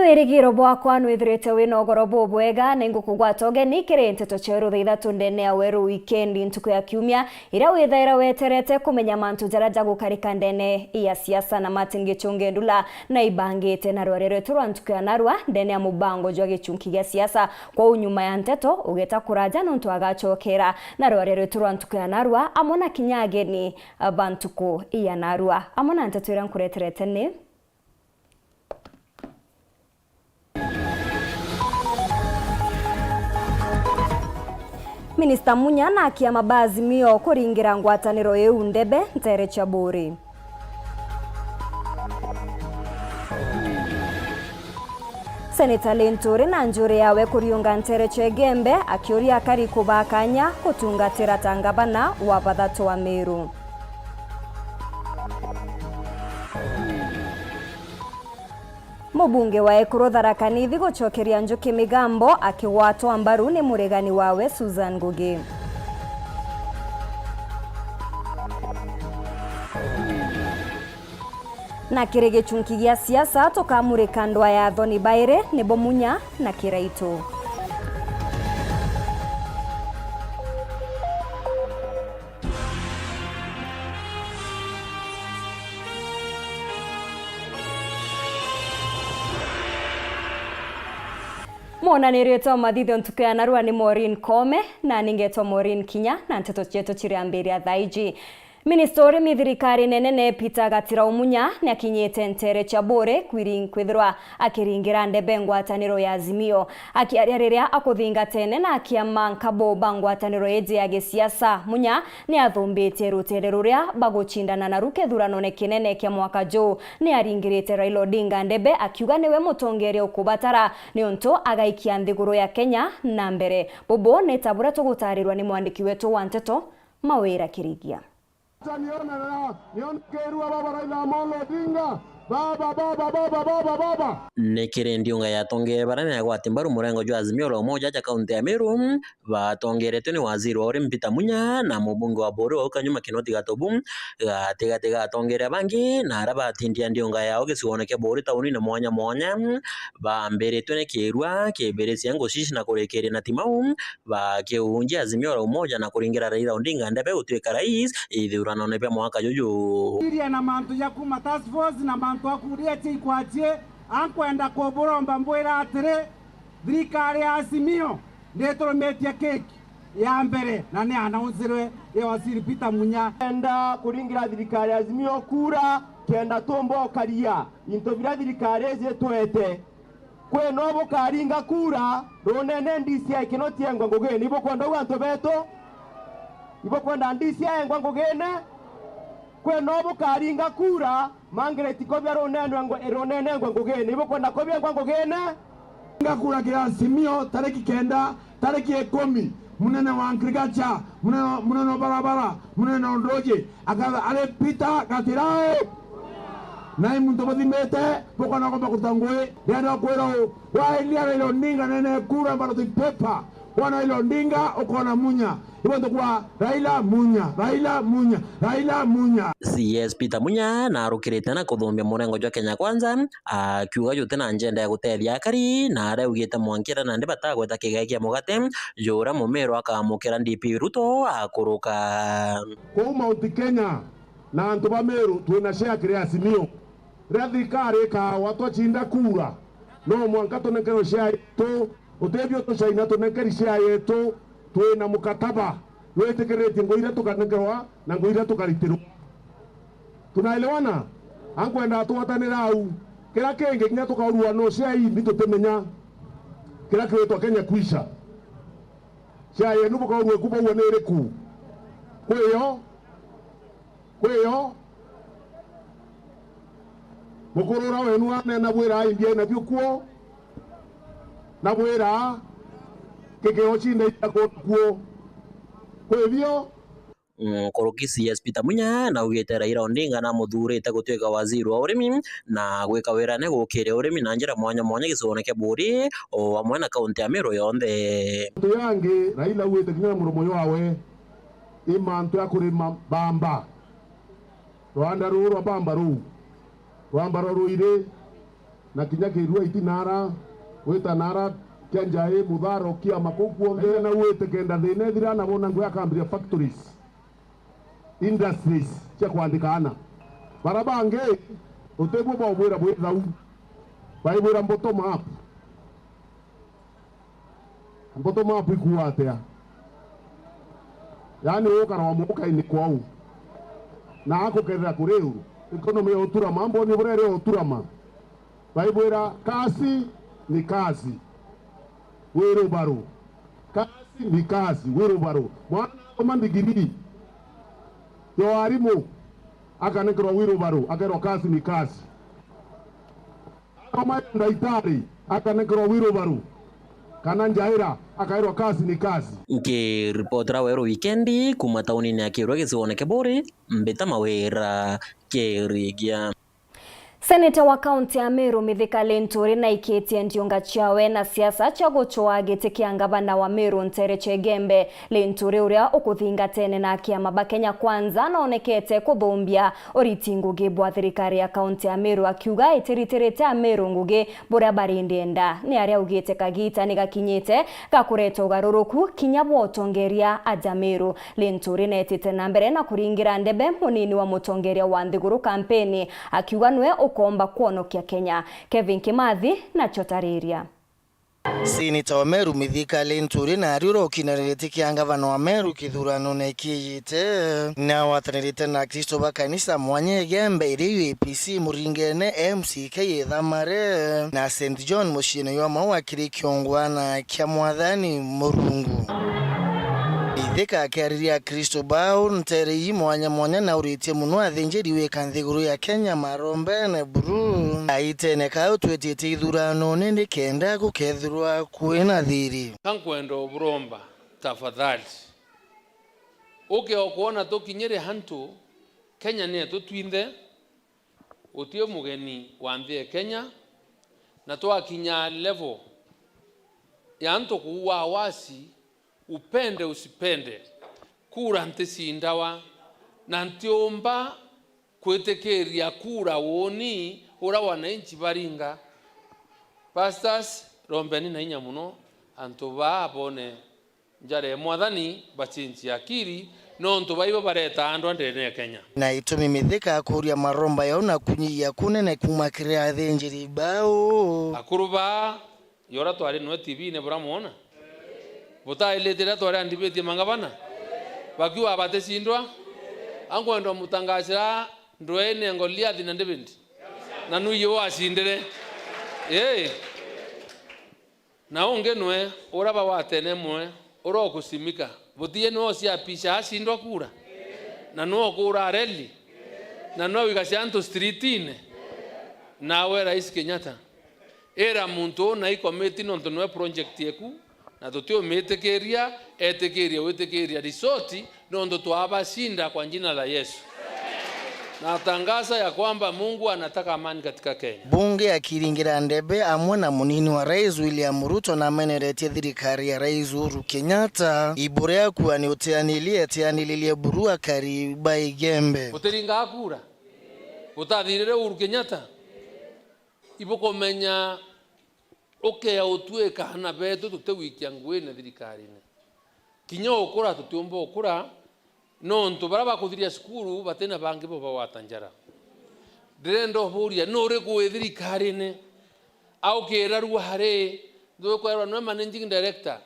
Nwirigiro bwakwa nwithirite wina ugoro bubwega na ingukugwata ugeni kiri nteto cheru thithatu ndene aweru weekend ntuku ya kiumia ira withaira weterete kumenya mantu jaraja gukarika ndene ya siasa na Martin Gichunge Ndula na ibangite na rorero turwa ntuku ya narwa ndene ya mubango jwa gichunki gya siasa kwa unyuma ya nteto ugeta kuraja nuntu agachokera na rorero turwa ntuku ya narwa amona kinyageni bantuku ya narwa amona nteto ira nkureterete ni Minister Munya na akiama Azimio kuringira ngwataniro yeu ndebe ntere chaburi. Senator Linturi na njuri yawe kuriunga ntere chegembe akioria kari kubakanya kutungatira tangabana wa bathatu wa Meru. Mubunge wa Ekuru Tharaka-Nithi gucokeria Njuki Migambo akiwatwa mbaru ni muregani wawe Susan Ngugi. Na kirege chunki gya siasa tukamurika ndwa ya Thoni Baire ni Bomunya na Kiraitu. Mona nireto mathitho ntuku ya narua ni Maureen Kome na ningeto Maureen Kinya na nteto cheto chiri ambere ya thaiji. Ministeri mithirikari nene Peter Gatira Umunya ni akinyete ntere chabore kwithirwa akiringira ndebe ngwataniro ya Azimio akiaria riria akuthinga tene na akiama nkabo ngwataniro yeje ya gisiasa. Munya ni athumbite rutere ruria baguchindana na ruke thurano ne kinene kya mwaka jo ni aringirite Raila Odinga ndebe akiuga niwe mutongere ukubatara ni unto agaikia nthiguru ya Kenya na mbere. Bobo netabura tugutarirwa ni mwandiki wetu wa nteto Mawira Kirigia. Nekire ndiunga yatonge barane agwati mbaru murengo jwa Azimio la Umoja ja kaunti ya Meru batongerete ni waziri wa urimi Peter Munya na mubunge wa Boru okanyuma Kinoti Gatobu gatiga atongere bangi na araba tindia ndiunga yao gicione ke Boru tauni na mwanya bamberetwe ne kirwa keberesi yango shishi na kurekere na timau bakiunjia Azimio la Umoja na kuringira Raila Odinga ndebe utweka rais ithurano ne mwaka jojo iria na mantu ya kuma task force na mantu akuria tikwatie ankwenda kuburomba mbwira atire thirikari ya Azimio ndeturumetie keki ya mbere na ni anaunzirwe ya waziri Peter Munya enda kuringira thirikari ya Azimio kura kenda tombo karia into vira thirikari eze twete kwe nobo karinga kura ronene ndisi ya Kinoti engwa ngogeni ibo kwenda wantu beto ibo kwenda ndisi ya engwa ngogene kwe nobo karinga kura mangere tikobya ronene ngwa ngogeni ibo kwenda kobya ngwa ngogene nga kura kya Azimio tariki 9 tariki 10 munene wa agriculture munene wa barabara munene wa ndoje akaza ale Peter Gatira na imuntu bathimete bokona ko bakutangwe yanda kwero wa ilia ile ndinga nene kura mbaro tipepa wana ile ndinga ukona Munya ibondo kwa Raila Munya CS Peter Munya na arukirite na kuthumia murengo jwa Kenya Kwanza akiuga yote na agenda ya gutethia akari na araugite mwankira na ndibatagweta kigekia mugate jura mumero akamukira DP Ruto akuruka kwa Mount Kenya na antu ba Meru twina share kire Azimio rathikari ka watu chinda kura no mwankato nekero share to utebyo to shaina to nekeri share yetu twina mukataba wetekerete ngoira tukanekerwa na ngoira tukaritirwa tunaelewana ankwenda tuwatanira au kila kenge kinya tukaurua no share hii nitutemenya kila kiwetu Kenya kuisha share yenu bukaurua kuba uonere ku kweyo mukurura wenu ane na bwira indie na byukuo na bwira kekeo chinde kuo kwebyo Koroki CS Peter Munya na ugete Raila Odinga na muthurite gutwika waziri wa urimi na gwika wira ne gukire urimi na njira mwanya gicone Buri o amwe na kaunti ya Meru yonthe tuyange Raila wete kinya muromo yawe imantu ya kurima bamba Rwanda ruru bamba ru Rwamba ruire na kinya kirua itinara wita nara kenjae mutharo kia makukuo na wete kenda thine thira na bona ngwe akambia factories industries cia kwandikana barabange utebwo bawira bwithau baibura bottom up ikuatea yani ukara wa muka ini kwau na akukethera kuriu economy ya uturama mboni burere uturama baibura kasi ni kazi wero baro kasi ni kazi wero baro mwana omandigiri yo arimu akanekro wero baro akero kasi ni kazi kama ndaitari akanekro wero baro kana njaira akairwa kasi ni kazi. Nkiripotera wero wikendi kuma taunini ya Kirwa gicigoneke buri mbita mawira kirigia. Seneta wa kaunti ya Meru Mithika Linturi na iketie ndionga chiawe na siasa cha guchoa giti kia ngavana wa Meru Ntere Chegembe. Linturi uria ukuthingatene na kiama ba Kenya Kwanza naonekete kuthumbia uriti ngugi bwa thirikari ya kaunti ya Meru akiuga itiriterete a Meru ngugi buria barindienda ni aria ugite kagita ni gakinyite gakureta ugaruruku kinya bwa utongeria aja Meru. Linturi netite na mbere na kuringira ndebe munini wa mutongeria wa Nthiguru kampeni akiuga nwe komba kuonokia Kenya. Kevin Kimathi na Chotariria. Seneta wa Meru Mithika Linturi na ariuro kinarete kia ngavana wa Meru kithurano na ikiyite na watanirite na Kristo ba kanisa mwanye Gembe iri APC muringene MCK Thamare na St John mushine yo mawakiri kiongwana kia mwathani Murungu. Mithika akiariria Kristo bao Ntere yi mwanya na uritie muno athinjiriwe Nthiguru ya Kenya marombe na buru aitene kao twetete ithurano nini kenda gukethirwa kwina thiri kankwendo buromba tafadhali uke okuona tukinyire hantu Kenya ne tutwinde utio mugeni wambie Kenya na twakinya level ya anto kuwa wasi upende usipende kura ntisindawa na ntiomba kwetekeria kura woni ura wananchi baringa pastors rombeni na inya muno anto babone njare mwathani bachinchi akiri no nto baibo bareta andu ndene Kenya na itumi Mithika akuria maromba yaona kunyia kunene kumakiria athinjiri bao akuruba yora twari no TV ne buramuona buta ile tira twari andibeti mangabana bakiwa abatesindwa angwendo mutangashira ndwene ngolia thina ndibindi na nuyo asindire na ongenwe uraba watene mwe urokusimika butie no cia pisha asindwa kura na no kura reli na no wigashanto streetine nawe Rais Kenyatta era muntu na ikometi no ntonwe project yeku na tutio metekeria wetekeria risoti nondo tuabashinda kwa jina la Yesu. Na tangaza ya kwamba Mungu anataka amani katika Kenya. Bunge akiringira ndebe amwe na munini wa Rais William Ruto na menerete thirikari ya Rais Uhuru Kenyatta iborea kuwa ni utianililie burua kariba Igembe. Utiringa akura. Utathirire Uhuru Kenyatta. Iboko menya ya utue kahana betu tutewikia ngwene thirikari ne kinyo okura tutumbo okura no nto baraba kuthiria skuru batena bangi bo bawatanjara direndo huria no rekuwe thirikari ne au keraru hare ndo kwa no managing director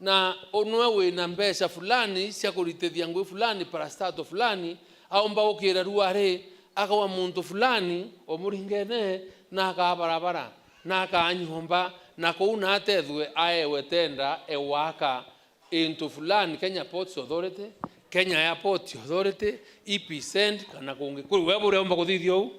na onwe we na mbesa fulani cia kuritethia ngwe fulani parastato fulani au mbao keraru hare akawa muntu fulani omuringene na ka barabara na kanyomba na kuuna atethwe aewe tenda ewaka into fulani Kenya Ports Authority Kenya Airport Authority EPSend kana kungi kuri webure omba kuthithio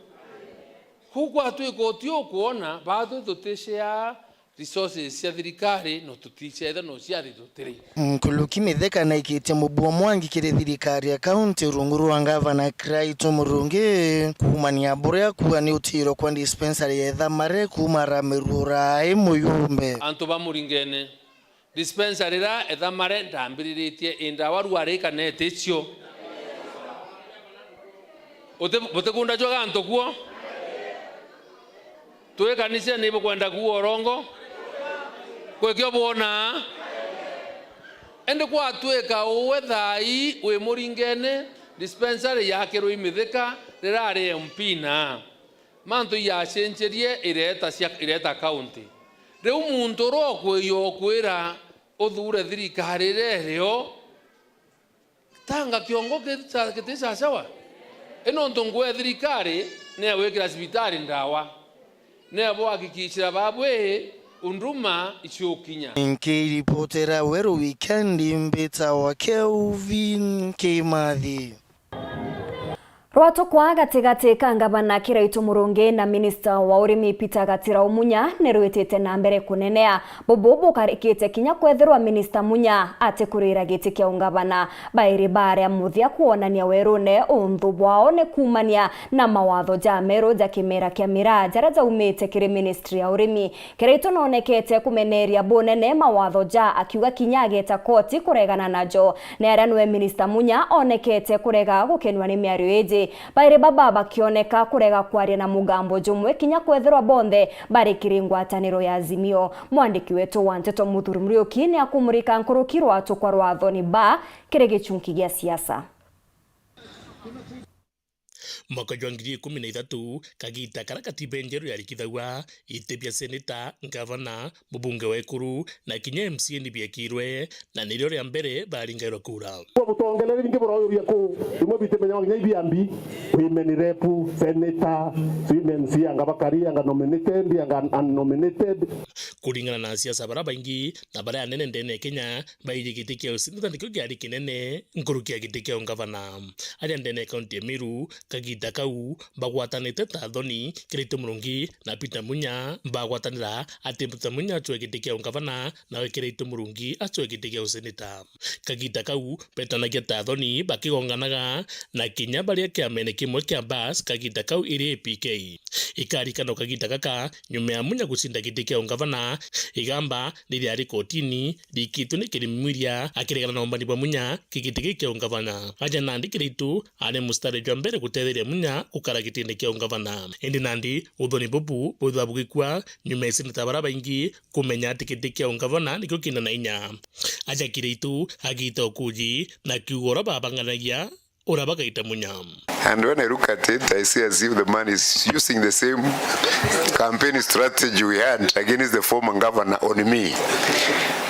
huko atwiko tio kuona bado tuteshia resources cia thirikari no tutichetha no cia thitutiri Nkuluki Mithika na ikite mubuo mwangi kire thirikari ya county runguru wa ngavana Kraito Murungi kumania buria kuwa ni utiro kwa dispensary ya Thamare kumara Merura Muyumbe anto bamuringene dispensary ra Thamare ndambiriritie indawaru arika netecio bote kunda joga anto kuo tuwe kanisa nibo kwenda kuorongo kwekyo bona ende kwa tweka uwe thai we muringene dispensary yake ro imithika rirare mpina manto ya cenjerie ireta county riu muntu ro kwiyo kwira uthure thirikari rereo tanga kiongo kitisa sawa eno ntongwe thirikari ne wekira sibitari ndawa ne bo akikishira babwe unduma ichokinya nkiripotera Weru Wikendi mbeta wa Kelvin Kimathi. Rwato kwa gatigati ka ngavana Kiraitu Murungi na Minister wa Urimi Peter Gatira Umunya nerwitete na mbere kunenea bobobo karikite kinya kwethirwa Minister Munya ate kurira giti kia ungavana bairi bare muthia kuonania werune unthu bwao ne kumania na mawatho ja mero ja kimera kia mira jara ja umite kiri Ministry ya Urimi. Kiraitu nonekete kumeneria bonene mawatho ja akiuga kinya ageta koti kuregana najo neranwe Minister Munya onekete kurega gukenwa ni miario eji baire baba bakioneka kurega kwaria na mugambo jumwe kinya kwethirwa bonthe bari kiringwataniro ya Azimio. Mwandiki wetu wa Nteto Muthuri Muriuki ni akumurika nkurukirwa atukwa rwathoni ba kirege chunki gia siasa. Mwaka wa 2013 kagita kara katiba njeru yarikithagwa itebia seneta ngavana mubunge wa Ekuru na kinya MCA nibiekirwe na niryo rya mbere baringairwa kura butongelere bingi boroyo ko imo bitemenya nginya ibiambi women rep senator MCA angabakari anga nominated anga unnominated kuringana na siasa baraba ingi na bara nene ndene Kenya bayigiti kia usinda ndiko gyari kinene nkurukia giti kia ngavana aja ndene county ya Meru kagita kau bagwatanite tathoni Kiraitu Murungi na Peter Munya bagwatanira ati Peter Munya achwe giti kia ngavana na Kiraitu Murungi achwe giti kia useneta kagita kau petanagia tathoni bakigonganaga na kinya baria kia mene kimwe kia bas kagita kau iri PK ikarikano kagita kaka nyume ya Munya gusinda giti kia ngavana igamba riri ari kotini rikitu ni kirimwiria akiregana na umbani bwa Munya kigiti kia ngavana aja nandi Kiraitu ane mustari jwa mbere gutetheria Munya kukara gitinde kia ngavana indi nandi uthoni bubu butha bugikwa nyume ya seneta baraba ingi kumenya ati giti kia ngavana nikyo kina na inya aja Kiraitu agita okuji na kiugora babanganagia urabagaita Munya. And when I look at it, I see as if the man is using the same campaign strategy we had against the former governor on me.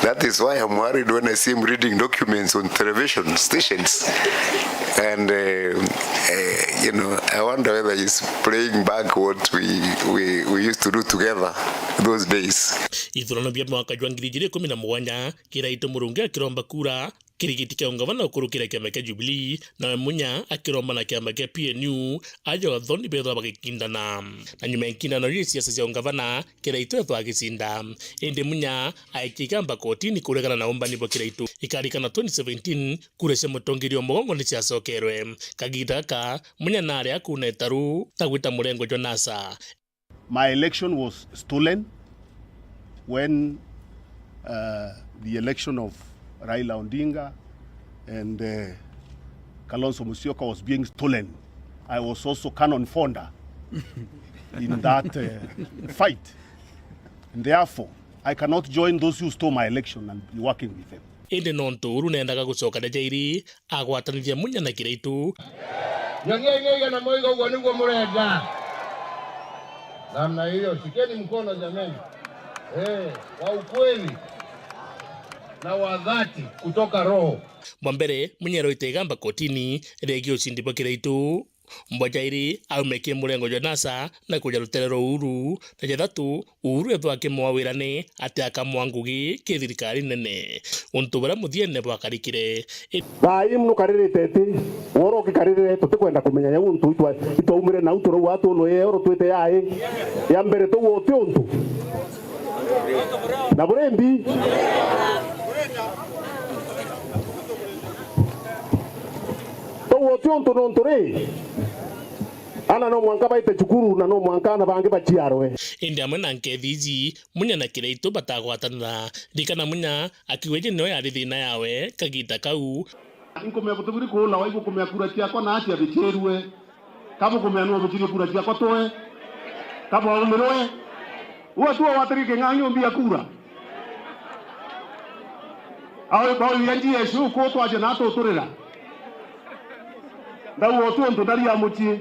That is why I'm worried when I see him reading documents on television stations. And, you know, I wonder whether he's playing back what we used to do together those days. Ithurano bia mwaka wa 2017 Kiraitu Murungi akiromba kura kirigiti kia ngavana ukurukira kiama kia Jubilee na Munya akiromba na kiama kia PNU aja wathoni betho bagikindana na nyuma nkindano ri siasa cia ngavana Kiraitu etho agicinda indi Munya aikigamba kotini kuregana na umbani bwa Kiraitu ikarikana 2017 kura cia mutongirio mugongo ni ciacokerwe kagita ka Munya nare akuna taru tagwita murengo jwa NASA. My election was stolen when the election of Raila Odinga and Kalonzo Musyoka was being stolen. I was also cannon founder in that fight. And therefore, I cannot join those who stole my election and be working with them. Indi nonturu nendaga gucoka na jairi agwatanithia Munya na Kiraitu. Nyang'eng'ega na moigo ugo niguo murenda. Namna hiyo shikeni mkono jameni. Wa ukweli na wa dhati kutoka roho. Mwambere Munya roitegamba kotini regio ushindi bwa Kiraitu mbojairi aumekie murengo jwa NASA na kuja ruterero Uhuru na jathatu Uhuru etho akimwawirane ati akamwangugi kithirikari nene untu bara muthiene bwakarikire Thai mnu karirite ti woro kikarire tutikwenda kumenya ya untu itwaumire na uturo watu no ye oro twite yae ya mbere to wote untu na burembi to wote untu no nturi ana no mwanka baite chukuru na no mwanka na bange bachiarwe indi amwe na nkethiji Munya na Kiraitu batagwatanira rikana Munya akiweje no yari thina yawe kagita kau inkomea butubiri kuona waigu kumea kura ciakwa na atia bicherwe kabo kumea no butiri kura ciakwa toe kabo umirwe watu watirike ng'anyo mbia kura awe bao yanji yesu ko twaje na tuturira ndawo tuntu ndari ya muchi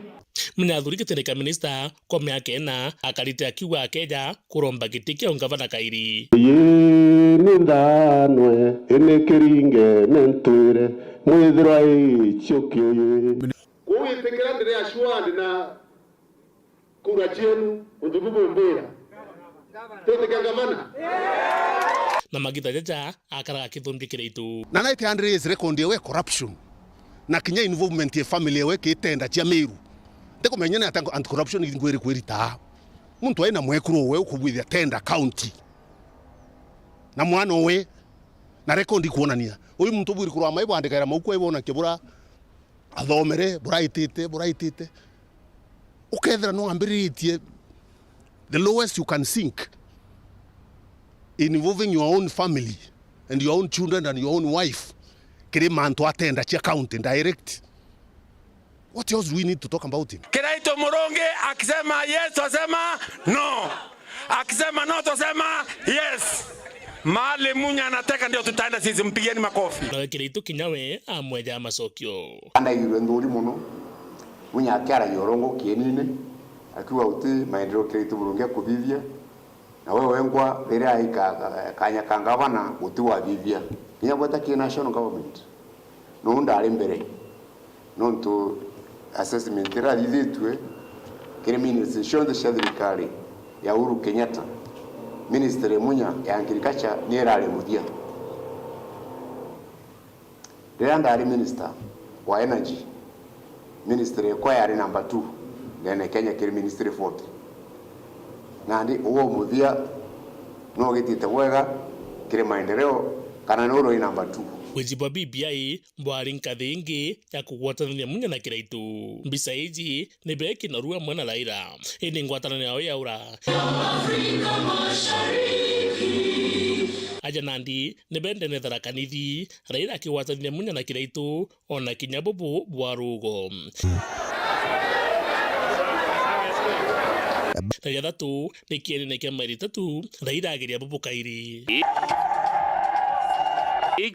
Mnathuri gitereka minista kwa miaka ena akarite akiwa Kenya kuromba giti kia ungavana kairi ni ndanwe ene keringe nentwire mwithira ichokio kuitikira ndire ashwandi na kura chenu undububu mbira tete gavana na magita jaja akara akithumbikira itu na naite Andre is record we corruption na kinya involvement ya family we kitenda cha Meru teko menyana atango anti corruption ingweri kwirita muntu aina mwekuru we ukubwithia tenda county na mwana we na record kuonania uyu muntu bwiri kurwa maibo andikaira mauko ibona kibura athomere buraitite ukethera no ambiritie the lowest you can sink involving your own family and your own children and your own wife kire mantu atenda cha county direct. What else do we need to talk about him? Kiraito Muronge akisema yes tosema no, akisema no tosema yes. Mali Munya anataka ndio tutaenda sisi, mpigeni makofi. Na Kiraito Kinyawe amweja masokyo anda yiro nduri muno Munya akara yorongo kienine akiwa uti maendeleo Kiraito Muronge kubivia na wewe ngwa rira kanya kangavana uti wa bivia niya bota ki national government no ndari mbere no to assessment ra lidetwe kire ministration de serikali ya Uhuru Kenyatta ministre Munya ya agriculture nierale mudia rira ndari minister wa energy ministre kwa yari number 2 ngene Kenya kire ministry 40 nandi uwo mudia no gitite wega kire maendeleo kana noro number 2 Wejiba BBI mbwari nkathi ingi ya kugwatanania Munya na Kiraito mbisa iji ni beki na rua mwana Raila ini ngwatanania yao yaura aja nandi ni bende nethara kanithi Raila akiwatanania Munya na Kiraito ona kinyabobo bwarugo na yathatu ni kienene kia mairi tatu Raila agiria bobo kairi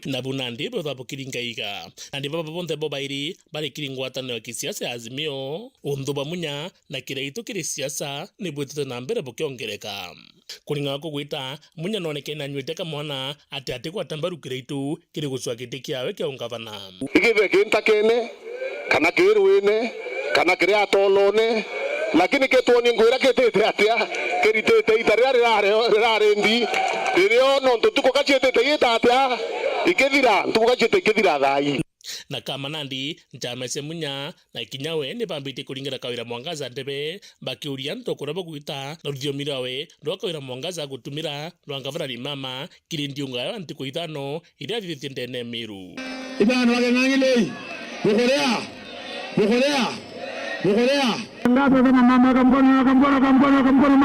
na bunandi botha bukiringa iga andi baba bonte bobairi bari kiringwatano ya kisiasa ya Azimio undhuba Munya na Kiraito kiri siasa ni bwitite na mbere bukiongereka kuringa kugwita Munya noneke na nywete mwana ati kwa tambaru Kiraito kiri gucwa giti kiawe kia ungavana igive kinta kene kana kirwine kana kiri atolone lakini ketoni ngwira ketete atia kiritete itaria rare ndi irio no ntuko kachete yitatia ikethira ntuko kachete ikethira thai na kama nandi njamese Munya na Kinyawe ni bambite kuringira kawira Mwangaza ndebe bakiuria ntokora bagwita na ruthio mirawe ndo kawira Mwangaza gutumira rwangavana ni mama kirindiunga ya ntiko ithano iria thithite ndene Meru ibana wagengangile mukorea ngapo kama mama kamkono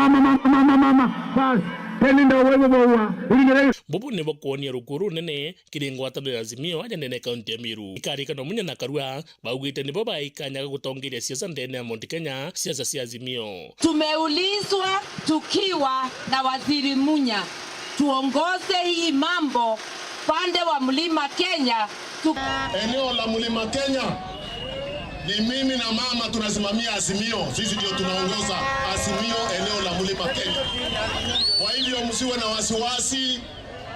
mama basi peninda wewe bowa ulingira bobu ne bokuonia rukuru nene kiringwatano ya Azimio aja nene kaunti ya Meru ikarika no Munya na Karua baugite ni boba ikanyaga gutongeria siasa ndene ya Mount Kenya siasa cia Azimio. Tumeulizwa tukiwa na waziri Munya tuongoze hii mambo pande wa Mlima Kenya eneo la Mlima Kenya ni mimi na mama tunasimamia Azimio, sisi ndio tunaongoza Azimio eneo la Mlima Kenya. Kwa hivyo msiwe na wasiwasi,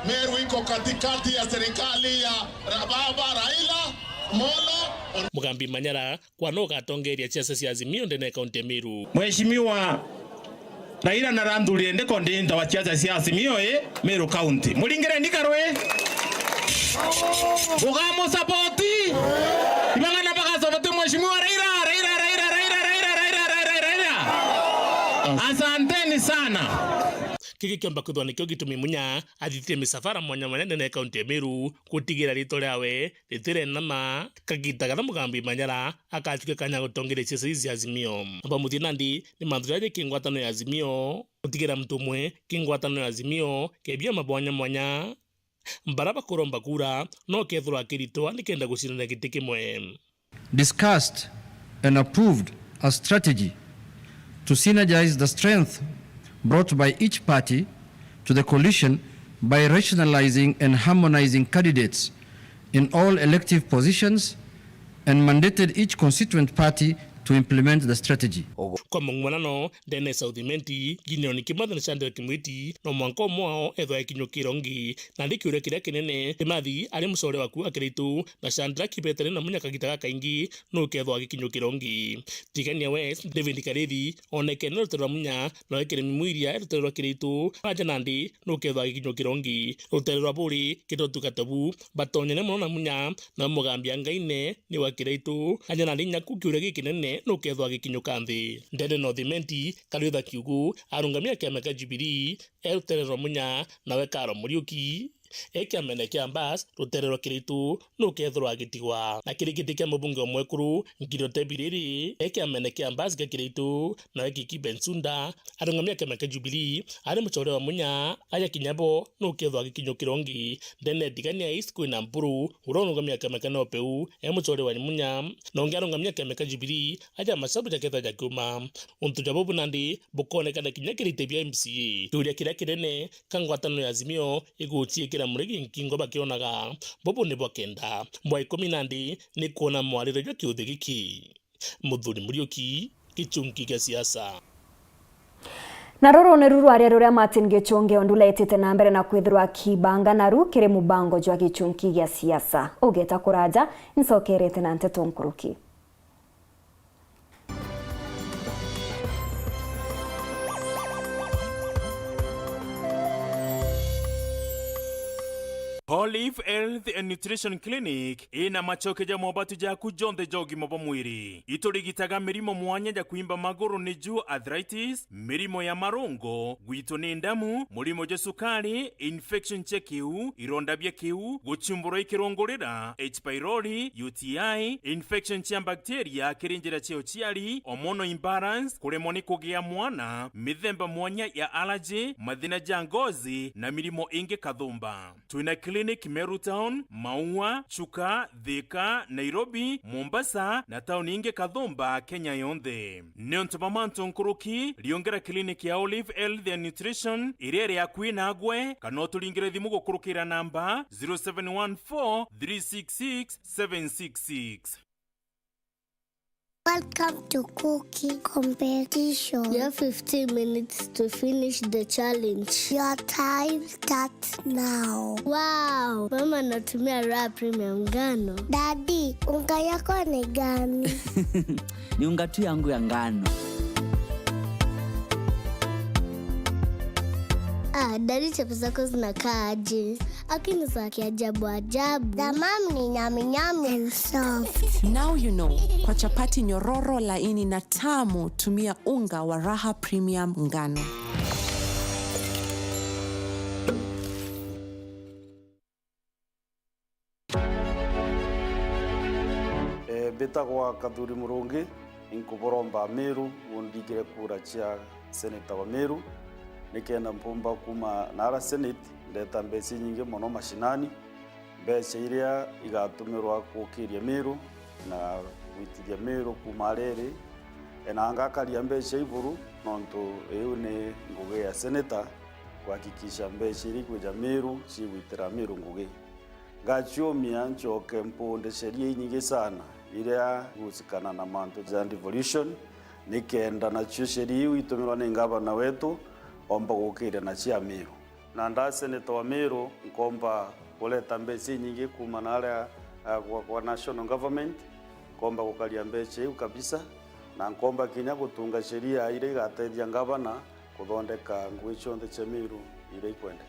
Meru iko katikati ya serikali ya Baba Raila Molo. Mugambi Manyara kwa no gatongeria siasa cia Azimio ndene kaunti ya Meru. Mheshimiwa Raila narandulire ndeko ndinda wa siasa cia Azimio Meru County. Mulingire ndikarwe. Bugamo sapoti. Ibangana bakasobote Mheshimiwa Raila. Asanteni sana. Kiki kiomba kuthwa nikio gitumi Munya athitie misafara mwanya ndene kaunti ya Meru kutigira rito riawe ritire nama kagitaga na Mugambi Manyara akatuke kanya gutongeria siasa cia Azimio amba muthi nandi ni manthuraje kingwatano ya Azimio kutigira mtumwe kingwatano ya Azimio kebia mabwanya mwanya mbaraba kuromba kura no kethura kirito nikenda gucirana giti kimwe discussed and approved a strategy to synergize the strength brought by each party to the coalition by rationalizing and harmonizing candidates in all elective positions and mandated each constituent party to implement the strategy. Kwa mungwanano dene South Menti ginioni kimatha na Chandra Kimwiti no mwanko mwao ethwa kinyo kirongi na ndikiure kiria kinene Kimathi ari mucore waku akiritu na Chandra Kibetene na munyaka gitaga kaingi no kethwa gikinyo kirongi Tigania West David Karethi oneke no rutero munya no ekire mimuiria rutero kiritu aja nandi no kethwa gikinyo kirongi rutero buri kidotu katabu batonyene muno na munya na mugambia ngaine ni wakiritu aja nandi nyaku kiure gikinene no kethwa gikinyo kanthi ndende North Menti Kariutha Kiugu arungamia kiama kia Jubilee eruterero munya nawe Karo Muriuki ekiamene kia Mbas ruterero kiritu no kethwa agitigwa na kirigiti kia mubunge wa Mwekuru Ngirote Biriri ekiamene kia Mbas kia kiritu nawe Kiki Bensunda arungamia kiama kia Jubilee ari mucore wa munya aya kinyabo no kethwa gikinyo kirongi ndene Tigania East kwina Mburu urungamia kiama kia Nopeu mucore wa munya nonge arungamia kiama kia Jubilee aja masabu ja ketha jakuma untu jabobu nandi bukone kana kinyakirite bia MCA turia kiria kinene kangwatano ya Azimio igutie kira murigi nkingo bakionaga bobo ne bokenda mwa 10 nandi ni kuona mwarire jwa kiuthi giki Muthuri Muriuki kichungi kia siasa na roro ne ruru aria ruria Martin Gichungi ondula etete na mbere na kwithirwa kibanga naru kire mubango jwa gichungi gia siasa ogeta kuraja nsokerete na nteto nkuruki Olive Health and Nutrition Clinic ina machoke ja mobatu ja kujonde jogi mobo mwiri iturigitaga mirimo mwanya ja kuimba maguru ni juu arthritis, mirimo ya marungo, gwito ni ndamu, murimo ja sukari, infection chekiu, ironda bya kiu, guchumbura ikirongorera, H. pylori, UTI, infection cha bacteria kirinjira cheo chiari, hormonal imbalance, kuremoni kugia mwana, mithemba mwanya ya allergy, mathina ja ngozi na mirimo ingi kathumba. Tuina Clinic Meru Town, Maua, Chuka, Thika, Nairobi, Mombasa na town inge Kathumba, Kenya yonthe. Niontomamanto nkuruki liongera clinic ya Olive Health and Nutrition irere ya Queen Agwe kanotulingire thimu gukurukira namba 0714 366 766. Welcome to cooking competition. You have 15 minutes to finish the challenge. Your time starts now. Wow! Mama natumia Raha Premium ngano. Daddy, unga yako ni gani? Ni unga tu yangu ya ngano. Daddy chapo zako zinakaa aje? Akini za kiajabu ajabu. The mom ni nyami nyami and soft. Now you know. Kwa chapati nyororo laini na tamu tumia unga wa Raha Premium ngano. Betagwa Kathuri Murungi inkuboromba Meru wondigire kura chia senator wa Meru nikenda mpumba kuma nara senate ndeta mbesi nyingi muno mashinani mbese iria igatumirwa kukiria Meru na gwitiria Meru kuma rere enanga karia mbese iburu nonto eyu ne nguge ya senator kuhakikisha mbese iri kuja Meru cigwitira Meru nguge gachomia njoke mponde sheria nyingi sana iria gusikana na manto za devolution nikenda na sheria itumirwa ni ngavana wetu omba gukira na cia Meru na nda senator wa Meru nkomba kuleta mbesi nyingi kuma na kwa national government komba gukaria mbesi hiyo kabisa na nkomba kinya gutunga sheria ile igateithia ngavana kuthondeka ngui chonde cia Meru ile ikwenda.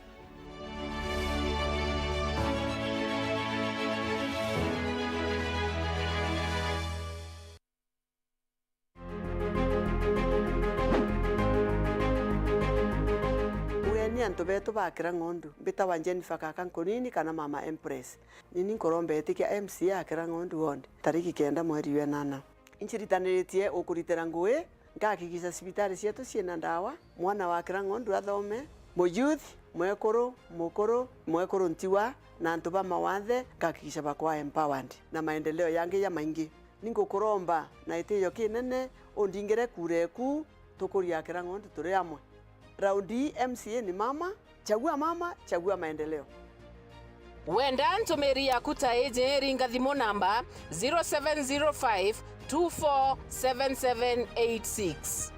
Anto beto bakira ngondu bita wa Jennifer Kakankonini kana mama Empress nini nkorombe etikia MC akira ngondu wonde tariki 9 mweri wa 8 inchiritaniritie ukuritera ngui ngakikisa sibitari cietu ciena ndawa mwana wa akira ngondu athome mo youth mwekoro ntiwa na antu ba mawathe ngakikisa bakwa empowered na maendeleo yange ya maingi ningukuromba na itiyo kinene ondingire kureku tukuria akira ngondu turi amwe Raundi MCA ni mama, chagua maendeleo. Wenda ntomeri ya kutaeje ringa thimo namba 0705 247786.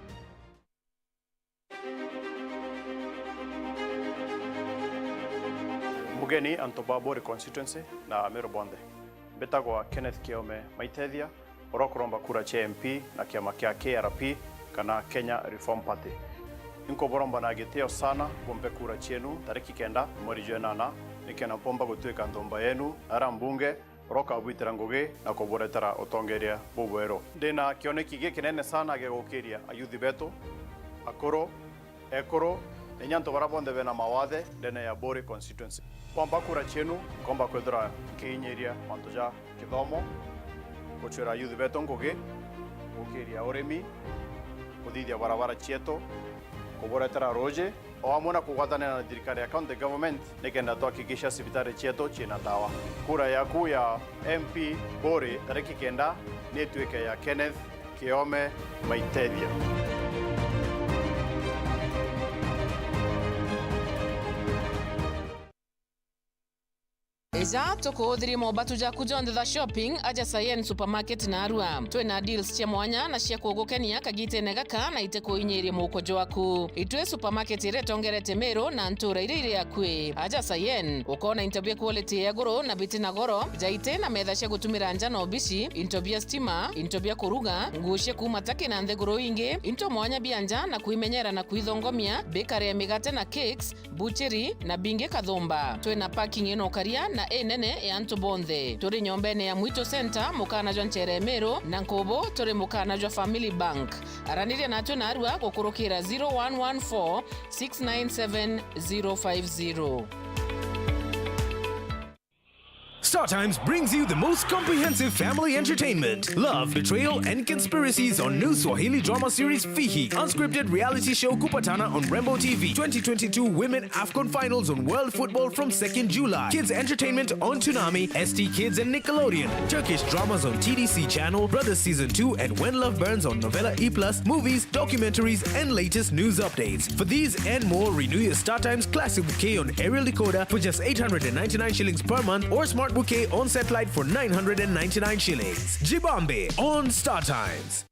Mugeni Antobabori constituency na Meru Bonde. Betagwa Kenneth Kiome Maitethia orokoromba kura cha MP na kiama kia KRP kana Kenya Reform Party. Inko boromba na giteo sana bombe kura chenu tariki 9 mweri June nikena pomba gutwika ndomba yenu ara mbunge roka bwitira ngugi na kuboretera utongeria bubwero. Ndina kioneki kinene sana gegukiria ayuthi betu akoro ekoro enyanto barabonde bena mawathe ndene ya Bori constituency. Pomba kura chenu komba kwethira kinyeria mantoja kithomo kuchira ayuthi betu ngugi gukiria urimi kuthithia barabara chieto kuboretera roje o amona kugwatanira na thirikari ya county government nikenda tuhakikisha sibitari chieto china dawa. Kura yaku ya MP Bori tariki 9 ni tuike ya Kenneth Kiome Maitethia. Eja tukuthiri mobatu jaku jonthe the shopping aja Sayen supermarket na Arua. Twina deals cia mwanya na cia kugukenia kagitene gaka na ite kuinyiria mukojo waku. Itwe supermarket ire tongerete Meru na ntura ire yakwe. Aja Sayen ukona interview quality ya goro na biti na goro jaite na metha cia gutumira njano bici interview stima interview kuruga ngushe kuma take na ndegoro ingi into mwanya bianja na kuimenyera na kuithongomia bakery ya migate na cakes butchery na binge kathomba. Twina parking ino karia na enene ya Ntubonde. Turi nyombene ya Mwito Center mukana jwa Nchere Meru na Nkobo turi mukana jwa Family Bank. Araniria na tuna Arua gukurukira 0114 697 050. StarTimes brings you the most comprehensive family entertainment. Love, betrayal, and conspiracies on new Swahili drama series Fihi. Unscripted reality show Kupatana on Rembo TV. 2022 Women AFCON Finals on World Football from 2nd July. Kids entertainment on Toonami, ST Kids and Nickelodeon. Turkish dramas on TDC Channel, Brothers Season 2 and When Love Burns on Novella E+, movies, documentaries, and latest news updates. For these and more, renew your StarTimes Classic Bouquet on aerial decoder for just 899 shillings per month or Smart Bouquet on satellite for 999 shillings. Jibambe on StarTimes.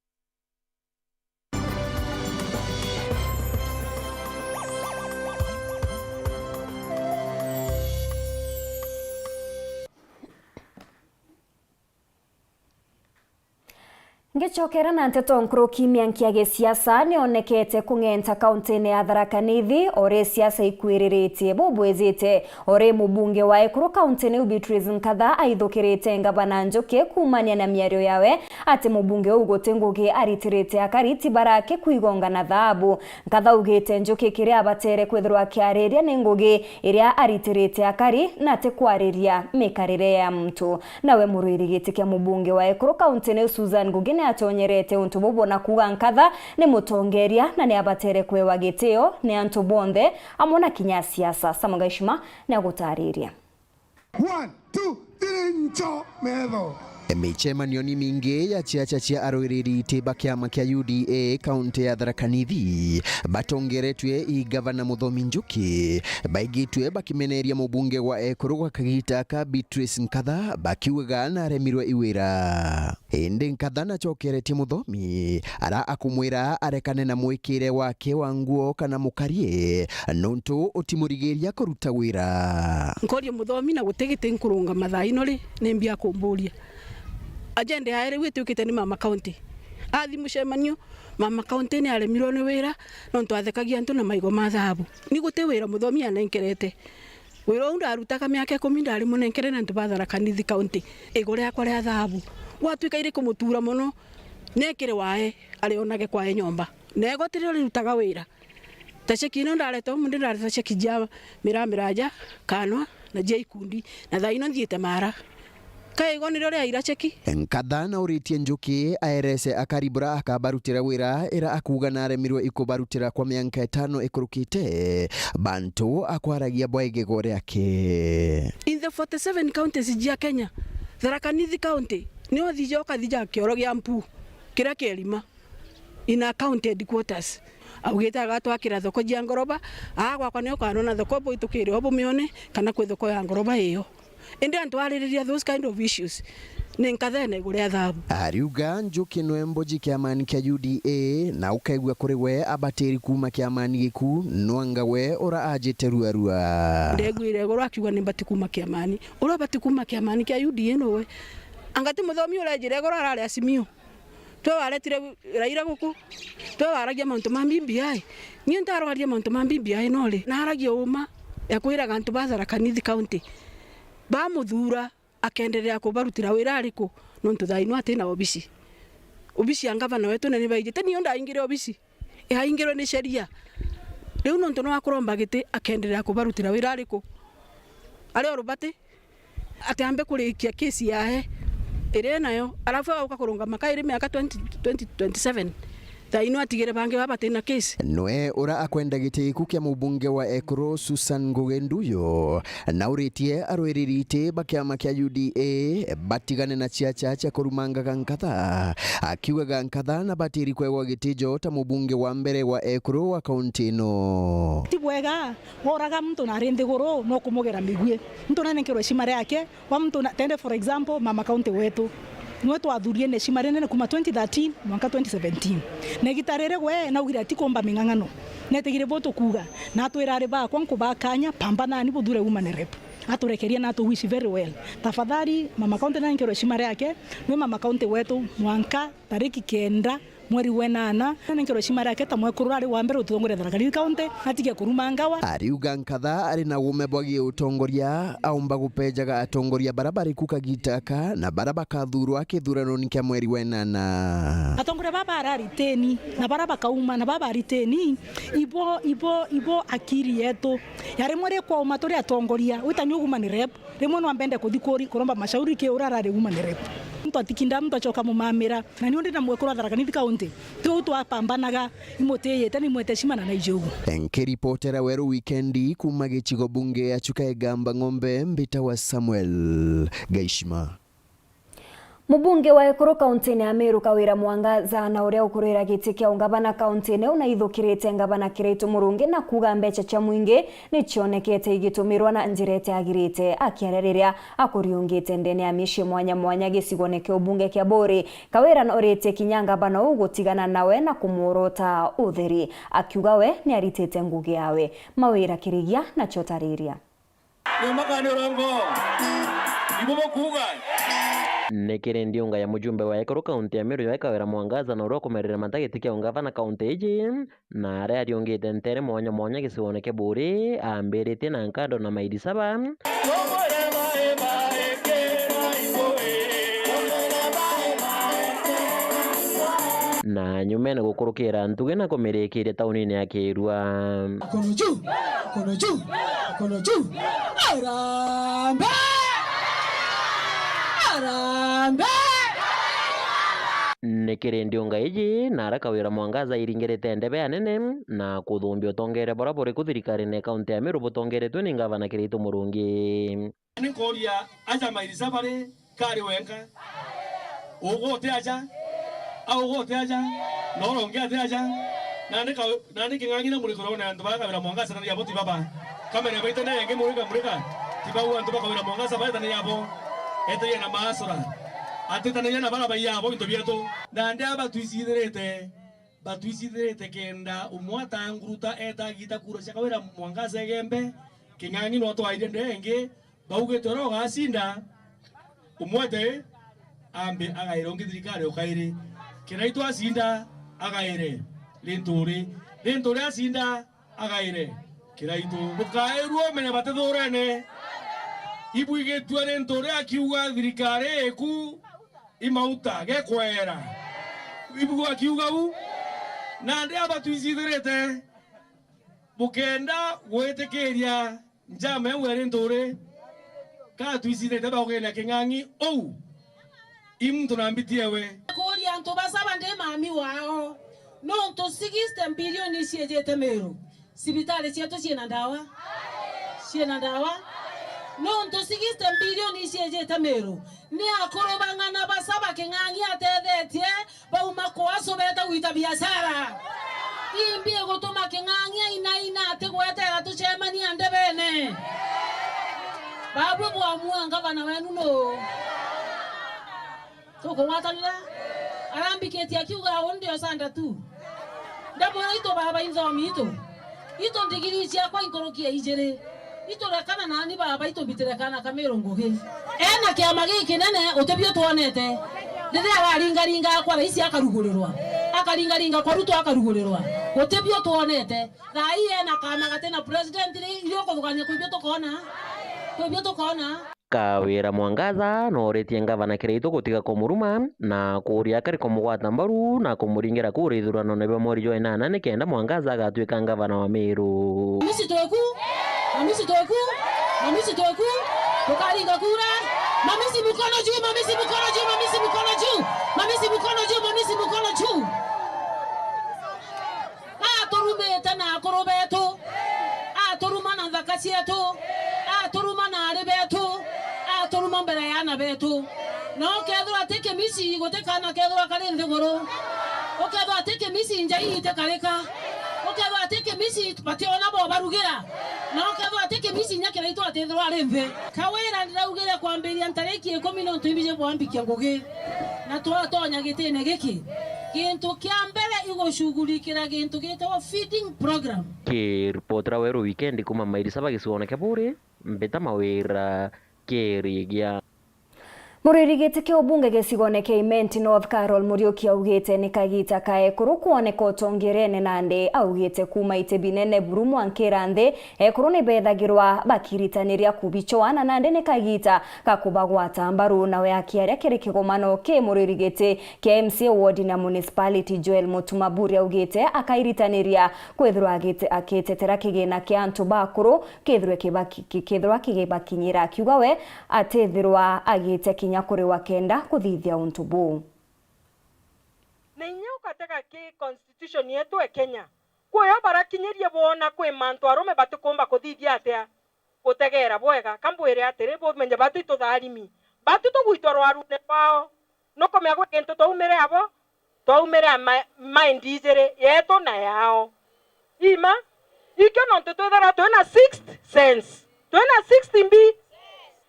Ngechokera na nteto nkuru kimya nkiage siasa nionekete kung'enta kaunti-ini ya Tharaka Nithi ore siasa ikwiriritie bubwezite ore mubunge wa Ekuru kaunti-ini Beatrice Nkatha aithukirite ngavana Njoki kumania na miario yawe ati mubunge ugote ngugi aritirite akariti barake kuigonga na thahabu. Nkatha ugite Njoki kiria abatere kwithirwa kiariria ni ngugi iria aritirite akari na ati kwariria mikarire ya mtu. Nawe muruirigiti kia mubunge wa Ekuru kaunti-ini Susan Ngugi atonyerete untu bubo na kuga Nkatha ni mutongeria na ni abatere kwewa giteo ni Ntubonde amona kinya siasa. Samagaishima na gutariria 1 2 3 ncho medho. Michemanio ni mingi ya chiacha chia aroiriri tiba kiama kia UDA kaunti ya Tharaka Nithi batongeretwe i gavana Muthomi Njuki baigitwe bakimeneria mubunge wa Ekuru gwa kagita ka Beatrice Nkatha bakiuga na remirwe iwira. Indi Nkatha na chokeretie Muthomi ara akumwira arekane na mwikire wake wa nguo kana mukarie nontu utimurigiria kuruta wira. Nkoria Muthomi na gutegete nkurunga mathaino ri nimbia kumburia agenda yaere witukite ni mama county athi mucemanio mama county ni aremirwo ni wira nontu athekagia antu na maigo ma thahabu ni gute wira Muthomi anenkerete wira unda arutaka miaka 10 ndari munenkere na ntuba Tharaka Nithi county igore yakwa ria thahabu gwatuika ire kumutura muno nekire wae arionage kwa nyomba nego tiri rutaga wira tacekino ndareto mundu ndareta cekija miraja kanwa na jeikundi na thaino thiete mara kaigo ni rore aira cheki. Nkatha na uritie Njuki aerese akaribura akabarutira wira ira akuga na remirwe ikubarutira kwa miaka 5 ikurukite bantu akwaragia bwaige gore yake. In the 47 counties jia Kenya Tharaka Nithi county ni othijoka thija kioro gia mpu kira kelima in a county headquarters augite agatwakira thoko jia ngoroba gwakwa nio kanona thoko bo itukire obo mione kana kwe thoko ya ngoroba iyo indi antu aririria those kind of issues ninkathene guria thabu ariuga Njuki Nwembo kiamani kia UDA na ukaigua kuri we abatiri kuma kiamani giku nwanga we ora ajite ruarua ndegwire goro akiuga ni bati kuma kiamani ora bati kuma kiamani kia UDA no we angati muthomi urejire goro arari asimio twe waretire Raila guku twe waragia mauntu ma BBI ni ntarwaria mauntu ma BBI no ri na aragia uma yakwira gantu bathara kanithi county ba muthura akenderea kubarutira wira ariko nontu thaino atina obisi angavana wetu nene baigite ni onda ingire obisi ingirwe ni sheria riu nontu no akuromba gite akenderea kubarutira wira ariko ari orubate atambe kurikia kesi yahe ire nayo alafu akakurunga makairi miaka 2027 thaino atigire bange babatena kesi noe ora akwenda gite kukia mubunge wa Ekro Susan Ngugenduyo na uritie arweririte bakiama kia UDA batigane na chiacha kurumanga gankatha akiwa gankatha na batiri kwegwa gitijo ta mubunge wa mbere wa Ekro wa kaunti no tibwega woraga mtu na rende goro no kumugera migwe mtu na nenkero shimare yake wa mtu tende for example mama kaunti wetu nwetu athurie ne shimarene kuma 2013 mwaka 2017 negitarere gwe na ugira tikomba mingangano netegire voto kuga na twirare ba kwa nkubakanya pambana ni budure woman rep aturekeria na to wish very well tafadhali mama kaunti na nkero shimare yake nwe mama kaunti wetu mwaka tariki 9 mweri wenana nenkero shimare yake tamwe kurari wa mbere utongore Tharaka kaunti atige kurumangawa ariuga nkatha ari na gume bwagi utongoria aumba gupejaga atongoria barabara kukagitaka na baraba kathuru akithurano ni kia mweri wenana atongoria baba arari teni na baraba kauma na baba ariteni ibo akiri yetu yari mwere kwa umaturi atongoria utanyu woman rep rimwe no ambende kuthikori kuromba mashauri ke urarare woman rep mtu atikinda mtu achoka mumamira na ni ndina mwekora Tharaka kaunti tu apambanaga imoteye tani mweteshima na ijogu enkiripotera weru weekendi kuma gichigo bunge achuka Gamba Ng'ombe Mbita wa Samuel Gaishima. Mubunge wa Ekro kaunti ya Meru Kawira Mwangaza na uria ukurira giti kia ungavana kaunti ne unaithukirite ngavana Kiraitu Murungi na kuga mbeca cha mwingi ni chionekete igitumirwa na njirete agirite akiarereria akuriungite ndene ya mishi mwanya gicigone kia ubunge kia Bori. Kawira na orete kinyanga bana ugutigana nawe na kumurota utheri akiuga we ni aritete ngugi yawe Mawira Kirigia na chotariria Nekire ndiunga ya mujumbe wa Ekro kaunti ya Meru ya Kawira Mwangaza na uria kumerera matagiti kia ungavana kaunti iji na aria ariongite ntere mwanya gicigone kia Buri ambirite na nkando na maidi saba na nyumene gukurukira ntuge na kumirikire taunini ya Kirua kono juu Arambe nekire ndiunga iji na ara Kawira Mwangaza iringirite ndebe anene na kuthumbia utongere barabara kuthirikari ne kaunti ya Meru butongeretwe ni ngavana Kiraitu Murungi ni koria aja mairisa bare kari wenga ugote aja noronge aja nani kingangina muri korona ndo baka Kawira Mwangaza na yabo tibaba kamera baita na yenge muri tibawu ndo baka Kawira Mwangaza baita na yabo ete na masura atetana na bana bayabo into bieto na ndia batuisidrete kenda umwata nguruta eta gita kura cha Kawira Mwangaza gembe kingangi no to aide ndenge bauge toro gasinda umwate ambe agairongi dirikare okaire Kiraitu asinda agaire linturi asinda agaire Kiraitu bukaeruo mene batethorene ibuige tuare ntore akiuga dirikare eku imauta gekwera ibugo akiuga u na ndia batuisidrete bukenda gwetekeria njame were ntore ka tuisidrete bagena kingangi ou imtu nambitiewe kuria ntu basaba nde mami wao no ntu 60 bilioni ciejete Meru sibitali cietu ciena ndawa no ntu 60 bilioni ciejete Meru ni akorobangana basaba kingangi atethetie bauma kwa sobeta wita biashara imbie gutuma king'ang'ia ina ati gwetera tucemania ndebene babu bwamua ngavana wenu no tukuwatanira arambiketie akiuga ndio sanda tu ndamwira ito baba inzomi ito ndigiri ciakwa inkorokia ijere ito rekana nani baba ito bitirekana kamerongoge ena kiama giki nene utebio tuonete ndiria aringaringa kwa raisi akarugulirwa akaringaringa kwa Ruto akarugulirwa utebio tuonete thai ena kama gatena president ile kuthugania kuibio tukona Kawira Mwangaza noretie ngavana Kirito gutiga kumuruma na kuria kari kumugwata mbaru na kumuringira kuri ithurano nebe mweri jwa 8 nikenda Mwangaza agatuika ngavana wa Meru. Mamisi toku tukaringa kura mamisi mikono juu atorumeta na korobeto atoruma na vakasieto atoruma na arebeto atoruma mbere yana beto no kedra teke misi gotekana kedra kale ndegoro okeba teke misi njai itekareka okeba teke misi pationa bo barugira no kedra teke misi nyakira ito atethro arembe kawera ndiraugire kwambiria ntareki 10 ntibije bwambikia ngoge na twatonya gitene giki kintu kia mbere igoshugulikira kintu gitawa feeding program Kiripotera weru weekend kuma mairi saba gisuoneke bure mbeta mawira kirigia Muririgite kia ubunge gesigoneke Imenti North Carol Muriuki augite nikagita kae kuru kuoneka utongerene nande augite kuma itebinene burumu ankirande kuru nibethagirwa bakiritaniria kubichoana nande nikagita kakubagwata mbaru nawe akiaria kiri kigomano ke muririgite ke MCA ward na municipality Joel Mutumaburi augite akairitaniria kwethirwa agite aketetera kigina kia antu bakuru kethirwa kigibakinyira akiuga we atethirwa agite kinya kuri wakenda kuthithia untubu Ninyo kateka ki constitution yetu e Kenya kuyo barakinyirie bona kwe mantu arume batukomba kuthithia atia gutegera bwega kambwire atire bo menye batu tutharimi batu tugwitwa rwarune kwao no komya gwe kintu twaumire abo twaumire mind izere yetu na yao ima ikyo no tutwethera twena 6th sense twena 60 mbi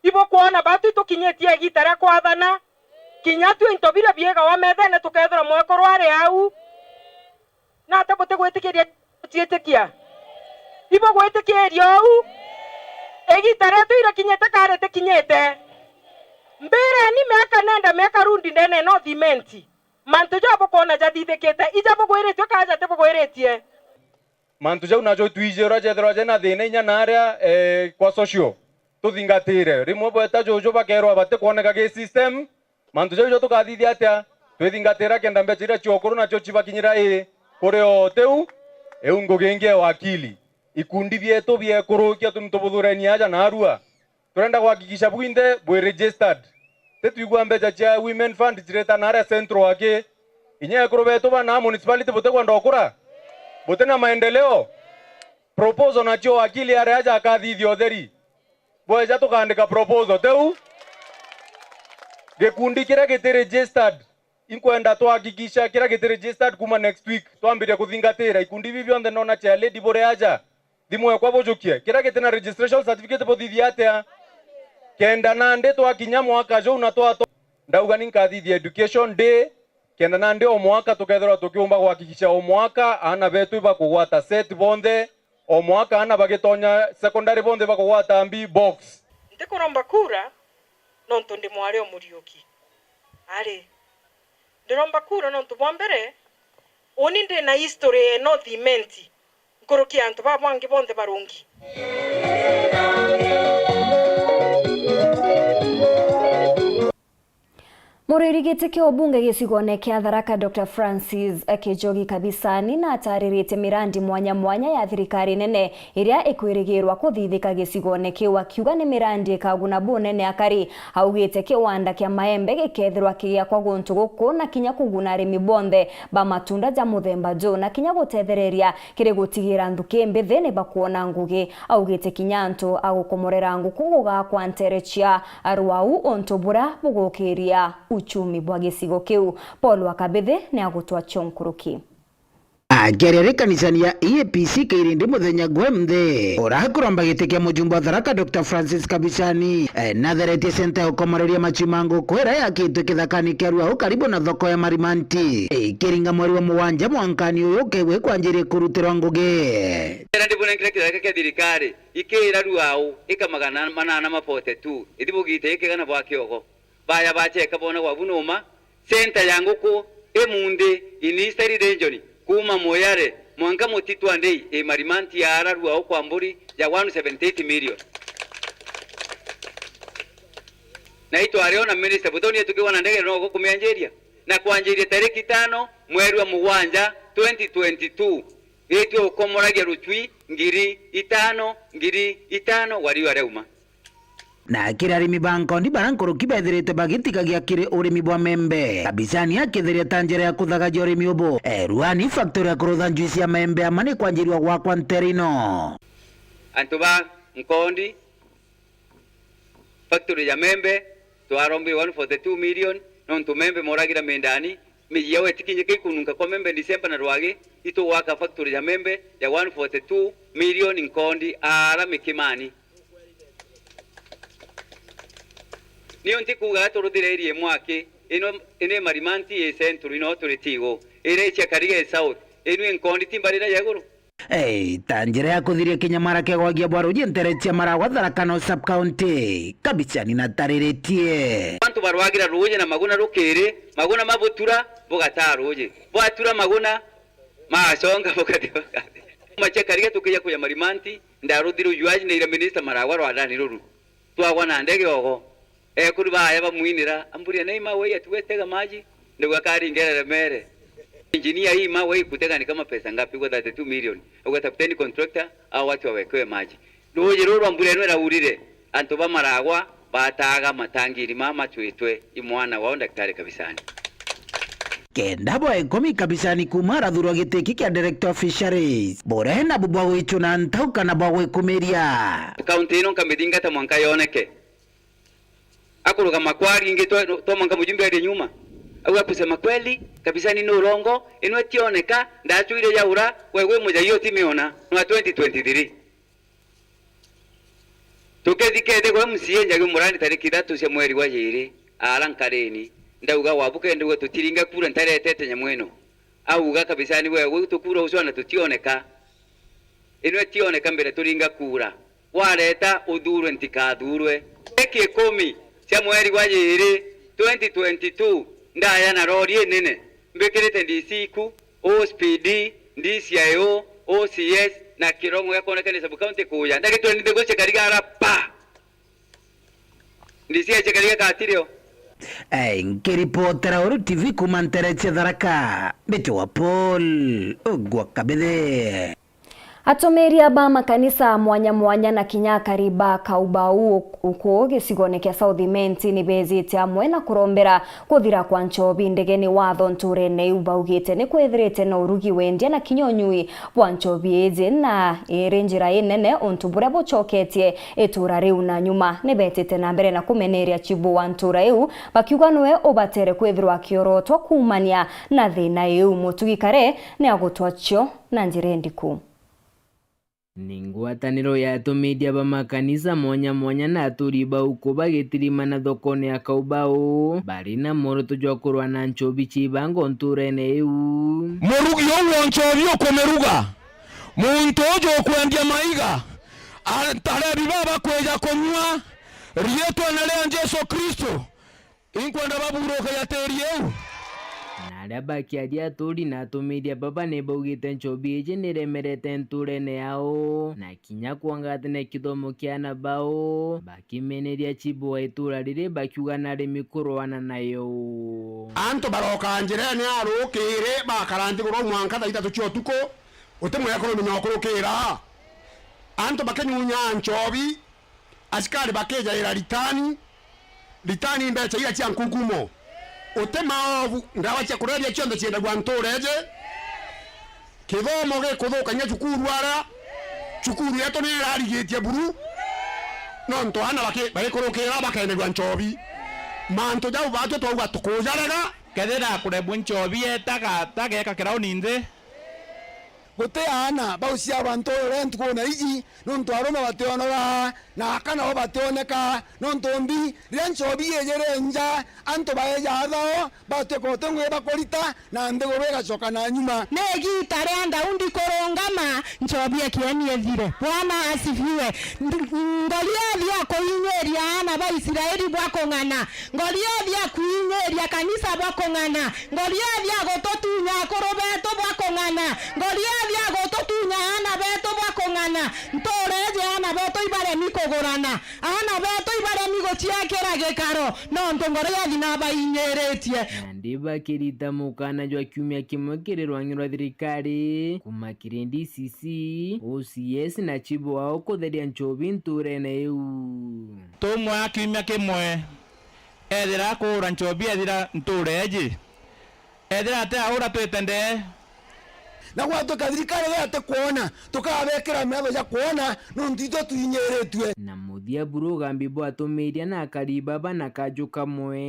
ibo kuona batu tukinyetie gitara kwathana kinyatu intobira biega wa methene tukethera mweko rware au na tabote gwetikiria tietekia ibo gwetikiria au egitara tu ira kinyete karete kinyete mbere ni meka nenda meka rundi ndene no thimenti mantu jabo kona jathithekete ijabo gwiretio kaja tebo gwiretie mantu jau najo tuijero jethero jena thina inya naria kwa social tuthingatire rimwe bweta jojo bakerwa bate kuoneka ge system mantu jojo tukathithia atia twithingatira kenda mbechira chiokuru na cho chibakinyira kuri o teu ngugingie wakili ikundi bietu biekurukia tuntubuthurenia aja na arua turenda kuhakikisha bwinde bwe registered tetuigwa mbecha cha women fund jireta na area central wake inye kuru betu bana municipality bote kwa ndokura bote na maendeleo proposal na cho wakili area aja akathithio theri boja tukandika proposal teu gikundi kira gite registered inkwenda tuhakikisha kira gite registered kuma next week twambiria kuthingatira ikundi bibyo nthe nona cha lady bore aja thimwe kwa bojokie kira gite na registration certificate bothithia atia kenda nande twakinya mwaka jo na twato ndauga ninkathithia education day kenda nande o mwaka tukethera tukiumba kuhakikisha o mwaka ana betu bakugwata set bonthe o mwaka ana bagitonya secondary bonthe bakugwata mbi box ndikuromba kura nontu ndi mwari o Muriuki ari ndiromba kura nontu bwa mbere oni ndi na history no thimenti nkurukia antu babwangi bonthe barungi Muririgite kia ubunge gisigone kia Tharaka Dr. Francis Kijogi Kabisani na ataririte mirandi mwanya ya thirikari nene iria ikwirigirwa kuthithika gisigone kiu akiuga ni mirandi ikaguna bunene akari augite kiwanda kia maembe gikethirwa kigia kwa guntu guku na kinya kuguna arimi bonthe ba matunda ja muthemba jo na kinya gutethereria kiri gutigira nthuki mbithene bakuona ngugi augite kinya antu agukomorera nguku gugakwa nterechia arwau ontobura bugukiria uchumi bwa gicigo kiu. Paul Wakabithe ni agutwa chonkuruki. Agerere kanisani ya EAPC kairindi muthenya gwemthe urakuromba gite kia mujumbe wa Tharaka Dr. Francis Kabicani Nazareti Center ya ukomareria machimango kwera yakitwe kithakani kia Ruao karibu na thoko ya Marimanti kiringa mweri wa muwanja mwankani uyu kewe kwanjirie kurutirwa ngugi ndibunengire kithaka kia thirikari ikira Ruao ikamagana manana mapote tu ithibugite ikigana bwa kiogo baya bacheka bona gwa bunuma center ya nguku emunde in Eastern Region kuma moyare mwanga motitu andei Marimanti ya Ruao kwa mburi ya 178 million na ito ariona minister butoni tukiwa na ndege no kumianjeria na kuanjeria tariki 5 mweri wa muwanja 2022 yetu ukomoragia ruchui ngiri 5 wari areuma na kiri arimi bankondi barankoro kibethirite bagitikagia kiri urimi bwa membe Kabicani akitheria tanjera ya kuthagagia urimi ubu Ruani factory ya kurutha njuici ya membe amani kwanjiriwa gwakwa nterino antuba nkondi factory ya membe twarombe 142 million nontu membe moragira mendani miyawe tikinye kikununka kwa membe December na Rwage ito waka factory ya membe ya 142 million nkondi ara mikimani niyo ntikuga turuthirerie mwake ine Marimanti centro ino turitigo ire cia Karige South inu nkondi timbarira yaguru tanjira ya kuthiria kinyamara kegwagia bwaruji nteretia maragwa Tharaka no sub county Kabicani na tariretie bantu barwagira ruje na maguna rukere maguna mabutura bugata ruje bwatura maguna masonga bugate mache Karige tukija kuya Marimanti ndaruthiru yuaji na ira minister maragwa rwadani ruru twagwa na ndege ogo kuri baya bamuinira amburia neima we atuwetega maji ndio akari ngerere mere engineer hii mawe kutega ni kama pesa ngapi kwa 32 million ukatapteni contractor au watu wawekewe maji ruje ruru amburia nwe urire anto bamaragwa bataga matangiri mama twetwe imwana wao daktari Kabicani kenda boy komi Kabicani kumara thurwa giteki kia director of fisheries borena bubwa wichu na ntauka na bwa kumeria county ino kamedinga ta mwanka yoneke akuruga makwari inge to manga mujumbe ali nyuma au kusema kweli Kabicani no rongo ino tioneka ndachuire yaura wewe moja hiyo timeona na 2023 tukedikede kwa msienja gumurani tariki 3 cia mweri wa jiri arankareni ndauga wabuke ndugo tutiringa kura ntaretete nyamweno auga Kabicani wewe tukura uswana tutioneka ino tioneka mbere turinga kura wareta udhurwe ntikadhurwe eki 10 cia mweri wa jiri 2022 ndaya na rori nene mbekirite ndisiku OSPD DCIO OCS na kirongo yakonekana sub county kuya ndagitwe ndego cia Karigara pa ndisia cia Kariga katirio nkiripotera Uru TV kumanteretia Tharaka Bicho wa Paul Wakabithe Atomeria ba makanisa mwanya na kinya kariba kaubau uko gicigone kia South Imenti ni bezite amwe na kurombera kuthira kwa nchobi ndegeni watho nturene ubaugite ni kwethirite na urugi wendia na kinyonyui bwa nchobi eje na irenjira inene ontu buria bucoketie itura riu na nyuma ni betete na mbere na kumeneria chibu wa ntura iu bakiuga nwe ubatere kwethirwa kiorotwa kumania na thina iu mutugikare ni agutwacho na njirendiku ni ngwataniro ya atomedia ba makanisa mwanya na aturiba uko bagitirima na thokone ya kaubao bari na moroto jwa kurwa na nchobi chibango nturene eu murugi yo nchobi ukomeruga muntu ojo kwendia maiga atare bibaba kweja konywa rieto na Yesu Kristo inkwenda baburoka ya terieu na baki adia turi na atomedia baba ne baugite nchobi eje niremerete nturene yao na kinya kuangatene kithomo kiana bao bakimeneria chibu wa itura rire bakiuga na remikorwana nayo anto baroka njirene arukire bakaranti goro mwanka thaita tucio tuko utemwe yakoro minyokurukira anto bakenyunya nchobi askari bakeja ira litani mbecha ira cia nkungumo utemaovu ndawa cia kureria chonde cienda gwa ntureje kithomo gikuthuka cukuru yetu ni irarigitie buru no ntwana bagikurukira bakene gwa nchobi manto jau batu twauga tukujarega kethira kurebwo nchobi etageka kirao ninde guteana baucia abantu rentu kuna iji nontu aroma bateonora na kana bateoneka nontu mbi renchobi yejerenja anto baeja thao batekote ngwe bakorita na ndego bega choka na nyuma negi tarenda undi korongama nchobi akieni ethire Bwana asifiwe ngoliathi akoinyeria ana ba Israeli bwakongana ngoliathi akuinyeria kanisa bwakongana ngoliathi agototunya korobeto bwakongana ngoliathi agototunya ana beto bwakongana ntoreje ana beto ibare mikogorana ana beto ibare migochiakera gekaro no ntongoriathi na bainyeretie nandi bakirita mukana jwa kiumia kimwe kirirwanyirwa thirikari kuma kirindi CC OCS na chibo wao kutheria nchobi nturene iu tumwa kiumia kimwe ethira kura nchobi ethira ntureji ethira ate ahura twitende na gwatu kathirikari gate kuona tukabekera metho ya kuona nondito tuinyeretwe na muthia buru gambi bwa tumiria na karibaba na kaju kamwe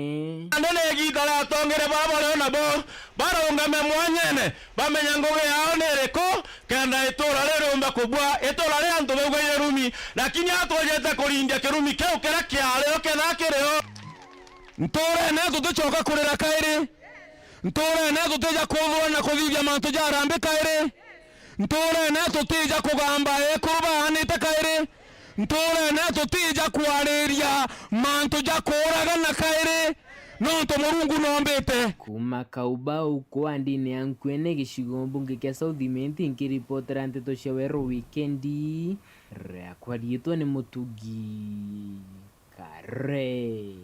andone gitara tongere baba leo nabo barongame mwanyene bamenya ngoge yao nereko kenda itora lero mba kubwa itora le antu bego yerumi lakini atwajeta kurindia kirumi keu kera kiareo kena kireo ntore ne tutuchoka kurira kairi ntore ne tuteja kuvuona na kuthithia mantu jarambe kairi ntore ne tutija kugamba ekuruba anite kairi ntore ne tutija kuariria mantu jakuraga na kairi nonto murungu nombete kuma kauba uko andine yankwene gicigo mbunge kia Southimenti nkiripotera nteto cia wero weekendi reakwarietwo ni Mutugi Kare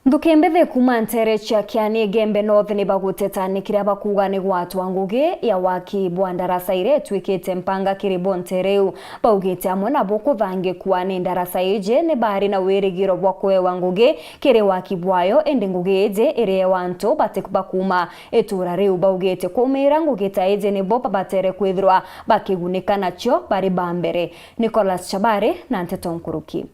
Ndukembethe kuma ntere cia Kiani Gembe North ni bagutetanikire abakuga ni gwatwa ngugi ya waki bwa ndarasa ire twikite mpanga kiribo ntereu baugite amwe nabo kuthange kuwa ni ndarasa ije ni bari na wirigiro bwa kwewa ngugi kiri waki bwayo ende ngugi ije ire wanto batekba kuma etura riu baugite kumira ngugi ta ije ni bopa batere kwithirwa bakigunika nacho bari bambere Nicholas Chabare na Nteto Nkuruki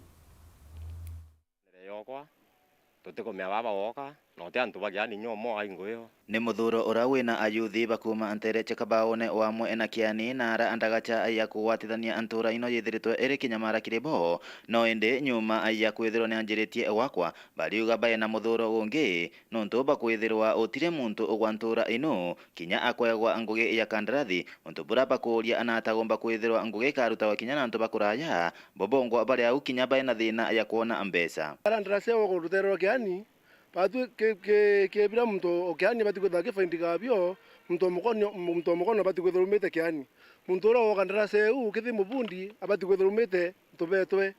tutiko mea baba woka no te antu bagiani nyomo aingoyo ni muthuro ura wina ayuthi bakuma antere chekabaone wamwe ena Kiani nara andagacha aya kuwatithania antura ino yithiritwe iri kinyamara kiribo no indi nyuma aya kwithirwo ni anjiritie wakwa bariuga bae na muthuro ungi nontu bakwithirwa utire muntu ugwantura ino kinya akwegwa ngugi ya kandarathi untu bura bakuria anatagomba kwithirwa ngugi karuta wa kinya nantu bakuraya bobongo bari au kinya bae na thina ya kuona ambesa andarase wo ruterero Kiani patu ke bila mtu Kiani bati kwenda kefaindi kabyo mtu mukono bati kwenda rumete Kiani mtu ro kandarase kithi mubundi abati kwenda rumete tubetwe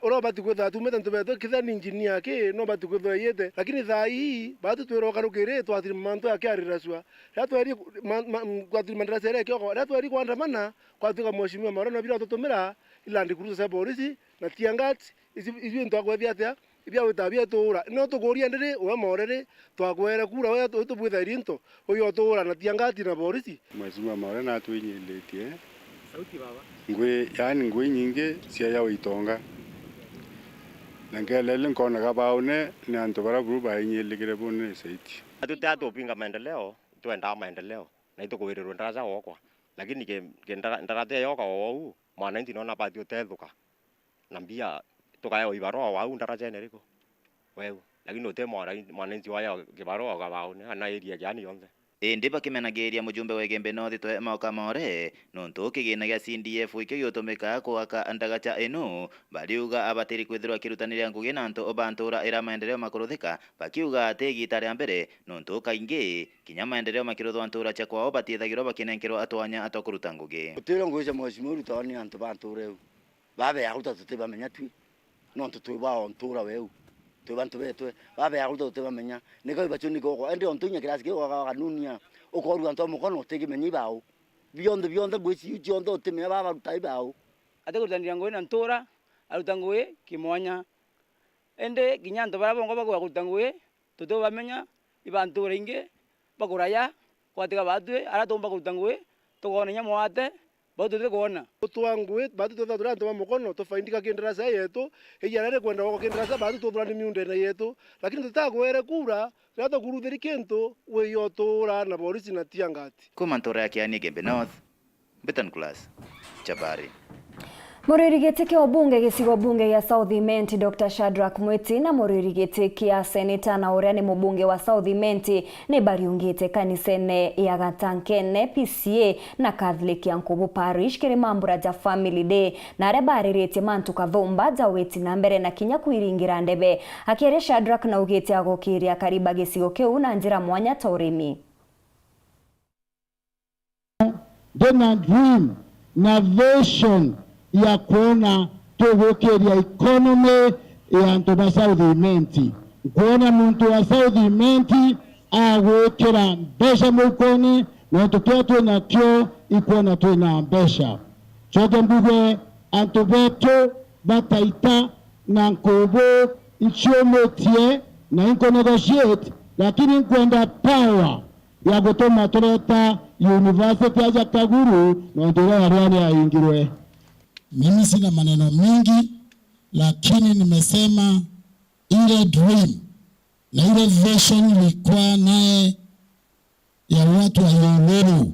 ora bati kwenda tumete tubetwe kitha ni engineer ke no bati kwenda yete lakini thai batu twero karukire twathiri manto yake ariraswa ratwari kwatiri mandarase yake ko ratwari kwandamana kwatuka mheshimiwa marona bila tutumira ilandi kurusa sa polisi na tiangati izi ntwagwethia atia ibya utabia tura no tuguria ndiri we morere twagwera kura we tubwitha rinto uyo tura na tiangati na polisi mheshimiwa marona atwinyiletie sauti baba ngwe yani ngwe nyingi cia ya uitonga na ngelele nkona kabaune ni antu bara group ainyilikire bune saiti atutatu pinga maendeleo twenda maendeleo na itukuwirirwa ndaraja wokwa lakini ke ndarate yoka wau mwana ndi nona pati utethuka na mbia tukayo ibaro wau ndaraja neriko wewe lakini ute mwana waya kibaro kabaune ana area jani yonde indi bakimenagiria mujumbe wa Gembe North twe mauka more nontu kigina gia CDF ikyo yotomeka kwaka andagacha eno bariuga abatiri kwithirwa kirutanira ngugi nantu obantura era maendeleo makuruthika bakiuga ate gitare mbere nontu kaingi kinya maendeleo makiruthwa antura cha kwao batithagirwo bakinenkerwo atwanya atokuruta ngugi utira ngugi cha mheshimiwa rutani antu banture babe yaruta tuteba menya twi nontu twi ba ontura weu tubantu betwe babe yaruta tuteba menya niko bachuni ko ende ontunya kirasi ko kanunia ukoru antu mukono tegi menyi bao bionde bwisi ujondo utemya baba rutai bao ate kutanira ngwe na ntura arutangwe kimonya ende ginyanto bara bongo bagwa kutangwe toto bamenya ibantu ringe bakuraya kwatiga batwe ara tomba kutangwe tugone nyamwate bado tete kuona utwangu bado tutadura ndo mukono tofaindika kindarasa yetu iyarare kwenda wako kindarasa bado tudura ni miunde na yetu lakini tutakwere kura rata kuruthiri kintu weyotura na polisi na tiangati kuma ntora ya Kiani Gembe North Betan Class Chabari. Muririgitiki wa bunge gicigo bunge ya South Imenti Dr. Shadrack Mwiti na muririgitiki ya seneta na uria ni mubunge wa South Imenti ni bariungite kanisene ya Gatankene PCA na Catholic ya Nkubu Parish kiri mambura ja Family Day na aria baririte mantu kathumba ja witi na mbere na kinya kwiringira ndebe akire Shadrack na ugite agokiria kariba gicigo kiu na njira mwanya ta urimi. Dena dream na vision ya kuona tugukiria economy ya antu ba South Imenti kuona muntu wa South Imenti agwikira mbeca mukoni na tukia twina kyo ikuona twina mbeca choke mbuge antu betu bataita na Nkubu nchiomotie na inko negotiate lakini nkwenda power ya gutuma tureta university ya Kaguru na ndio yale yaingirwe. Mimi sina maneno mingi, lakini nimesema ile dream na ile vision ilikuwa naye ya watu wa Yororo.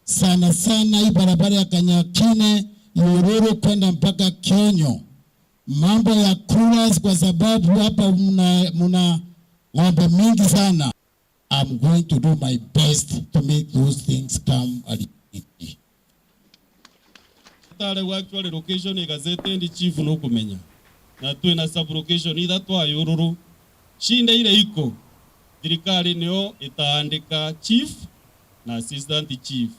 Sana sana hii barabara ya Kanyakine, Yororo kwenda mpaka Kionyo. Mambo ya kuras kwa sababu hapa muna ng'ombe mingi sana. I'm going to do my best to make those things come aligned. Tare actually location igazete ndi chief no kumenya na twina sub location ida twa Yororo shinda ile iko thirikari nio itaandika chief na assistant chief.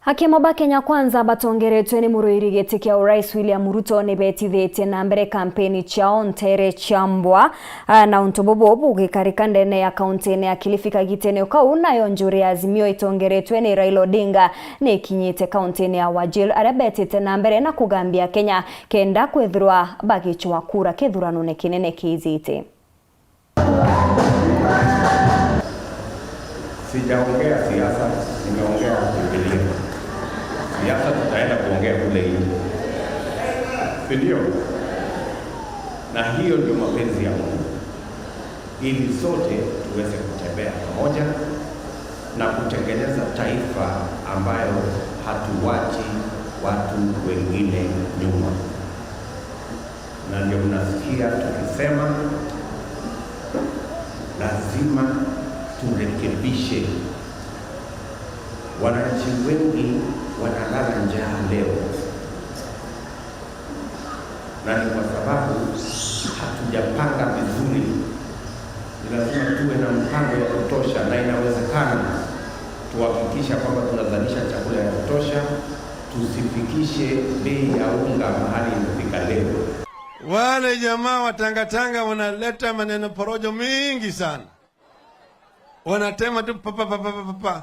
Hakima ba Kenya Kwanza batongeretwe ni muruirigitiki ya Rais William Ruto ni betithete na mbere kampeni chao Ntere Chambwa na untobobo bugikarika ndene ya kaunti ya Kilifi Kagitene ukau nayo njuri Azimio itongeretwe ni Raila Odinga ni kinyite kaunti ya Wajir arebetete na mbere na kugambia Kenya kenda kwethirwa bagichwa kura kethurano ne kinene kizite. Sijaongea siasa, nimeongea Biblia. Siasa tutaenda kuongea kule nje. Ndio. Na hiyo ndio mapenzi ya Mungu. Ili sote tuweze kutembea pamoja na kutengeneza taifa ambayo hatuwachi watu wengine nyuma. Na ndio mnasikia tukisema lazima turekebishe. Wananchi wengi wanalala njaa leo, na ni kwa sababu hatujapanga vizuri. Ni lazima tuwe na mpango ya kutosha, na inawezekana tuhakikisha kwamba tunazalisha chakula ya kutosha, tusifikishe bei ya unga mahali imefika leo. Wale jamaa wa Tangatanga wanaleta maneno porojo mingi sana. Wanatema tu papa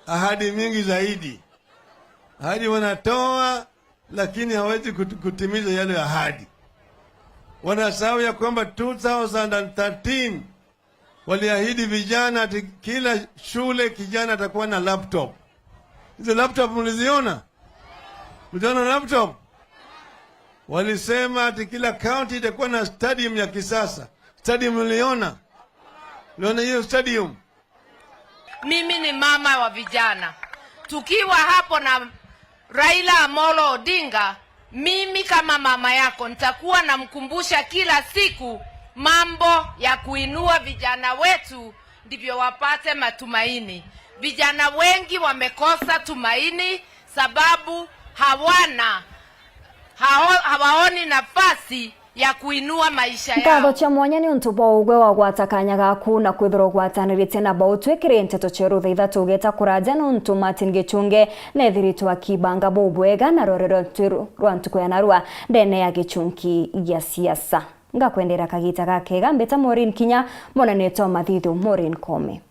ahadi mingi zaidi. Ahadi wanatoa lakini hawezi kutimiza yale ahadi. Wanasahau ya kwamba 2013 waliahidi vijana ati kila shule kijana atakuwa na laptop. Hizo laptop mliziona? Mliona laptop? Walisema ati kila county itakuwa na stadium ya kisasa. Stadium mliona? Mliona hiyo stadium? Mimi ni mama wa vijana. Tukiwa hapo na Raila Amolo Odinga, mimi kama mama yako nitakuwa namkumbusha kila siku mambo ya kuinua vijana wetu ndivyo wapate matumaini. Vijana wengi wamekosa tumaini sababu hawaoni nafasi ya kuinua maisha yao. Ngatho cha mwanya ni untubo ugwe wa gwatakanya gaku na kwithiro gwatanirite na bautwekire nteto cheru thaitha tugeta kuraja no ntu Martin Gichunge nethiritwa kibanga bobwega na rorero twiru rwantuko ya narua ndene ya gichunki ya siasa ngakwendera kagita gake gambeta Maureen Kinya mona neto mathithu Maureen Kome.